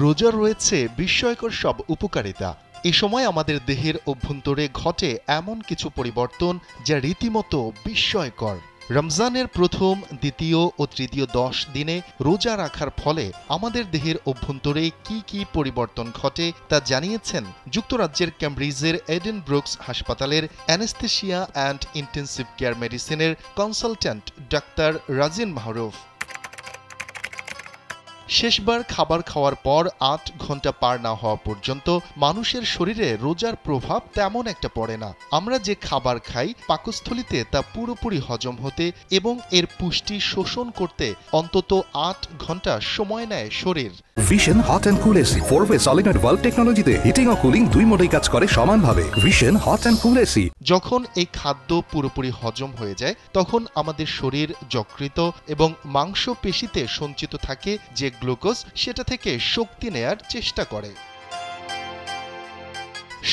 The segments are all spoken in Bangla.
রোজার রয়েছে বিস্ময়কর সব উপকারিতা। এ সময় আমাদের দেহের অভ্যন্তরে ঘটে এমন কিছু পরিবর্তন যা রীতিমতো বিস্ময়কর। রমজানের প্রথম, দ্বিতীয় ও তৃতীয় 10 দিনে রোজা রাখার ফলে আমাদের দেহের অভ্যন্তরে কি কি পরিবর্তন ঘটে তা জানিয়েছেন যুক্তরাজ্যের ক্যামব্রিজের এডেন ব্রুকস হাসপাতালের অ্যানেস্থেশিয়া অ্যান্ড ইন্টেন্সিভ কেয়ার মেডিসিনের কনসালট্যান্ট ডাক্তার রাজিন মাহরুফ। শেষবার খাবার খাওয়ার পর 8 ঘন্টা পার না হওয়া পর্যন্ত মানুষের শরীরে রোজার প্রভাব তেমন একটা পড়ে না। আমরা যে খাবার খাই পাকস্থলীতে তা পুরোপুরি হজম হতে এবং এর পুষ্টি শোষণ করতে অন্তত 8 ঘন্টা সময় নেয় শরীর। Vision hot and cool AC 4-ওয়ে সলিনয়েড ভালভ টেকনোলজিতে হিটিং ও কুলিং দুই মোডেই কাজ করে সমানভাবে। Vision hot and cool AC. যখন এই খাদ্য পুরোপুরি হজম হয়ে যায় তখন আমাদের শরীর যকৃত এবং মাংসপেশিতে সঞ্চিত থাকে যে গ্লুকোজ, সেটা থেকে শক্তি নেয়ার চেষ্টা করে।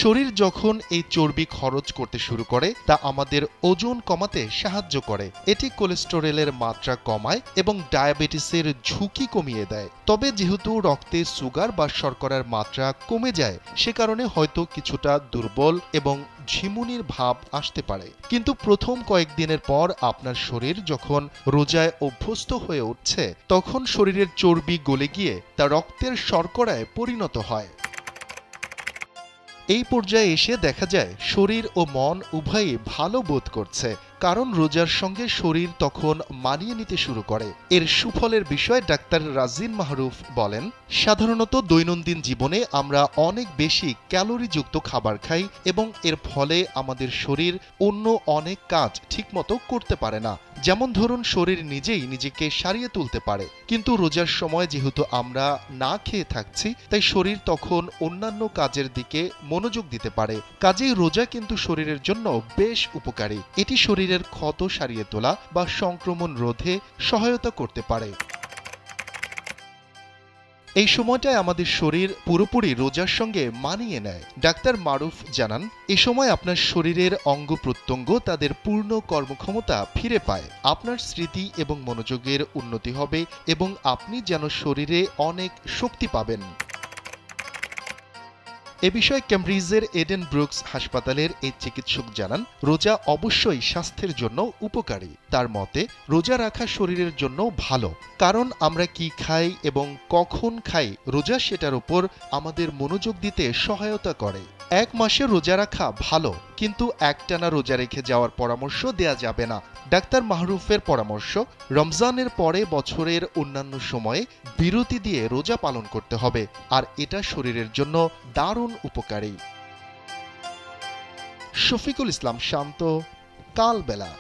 শরীর যখন এই চর্বি খরচ করতে শুরু করে তা আমাদের ওজন কমাতে সাহায্য করে। এটি কোলেস্টেরলের মাত্রা কমায় এবং ডায়াবেটিসের ঝুঁকি কমিয়ে দেয়। তবে যেহেতু রক্তে সুগার বা শর্করার মাত্রা কমে যায় সে কারণে হয়তো কিছুটা দুর্বল এবং ঝিমুনির ভাব আসতে পারে। কিন্তু প্রথম কয়েকদিনের পর আপনার শরীর যখন রোজায় অভ্যস্ত হয়ে উঠছে তখন শরীরের চর্বি গলে গিয়ে তা রক্তের শর্করায় পরিণত হয়। এই পর্যায়ে এসে দেখা যায় শরীর ও মন উভয়ই ভালো বোধ করছে, কারণ রোজার সঙ্গে শরীর তখন মানিয়ে নিতে শুরু করে। এর সুফলের বিষয়ে ডাক্তার রাজিন মাহরুফ বলেন, সাধারণত দৈনন্দিন জীবনে আমরা অনেক বেশি ক্যালোরিযুক্ত খাবার খাই এবং এর ফলে আমাদের শরীর অন্য অনেক কাজ ঠিকমতো করতে পারে না। যেমন ধরুন, শরীর নিজেই নিজেকে সারিয়ে তুলতে পারে, কিন্তু রোজার সময় যেহেতু আমরা না খেয়ে থাকছি তাই শরীর তখন অন্যান্য কাজের দিকে মনোযোগ দিতে পারে। কাজেই রোজা কিন্তু শরীরের জন্য বেশ উপকারী। এটি শরীরের ক্ষত সারিয়ে তোলা বা সংক্রমণ রোধে সহায়তা করতে পারে। এই সময়টায় আমাদের শরীর পুরোপুরি রোজার সঙ্গে মানিয়ে নেয়। ডাক্তার মারুফ জানান, এ সময় আপনার শরীরের অঙ্গ প্রত্যঙ্গ তাদের পূর্ণ কর্মক্ষমতা ফিরে পায়, আপনার স্মৃতি এবং মনোযোগের উন্নতি হবে এবং আপনি যেন শরীরে অনেক শক্তি পাবেন। এ বিষয়ে ক্যামব্রিজের এডেন ব্রুকস হাসপাতালের এই চিকিৎসক জানান, রোজা অবশ্যই স্বাস্থ্যের জন্য উপকারী। তার মতে রোজা রাখা শরীরের জন্য ভালো, কারণ আমরা কি খাই এবং কখন খাই রোজা সেটার উপর আমাদের মনোযোগ দিতে সহায়তা করে। 1 মাসে রোজা রাখা ভালো, কিন্তু একটানা রোজা রেখে যাওয়ার পরামর্শ দেয়া যাবে না। ডাক্তার মাহরুফের পরামর্শ, রমজানের পরে বছরের অন্যান্য সময়ে বিরতি দিয়ে রোজা পালন করতে হবে, আর এটা শরীরের জন্য দারুণ উপকারী। শফিকুল ইসলাম শান্ত, কালবেলা।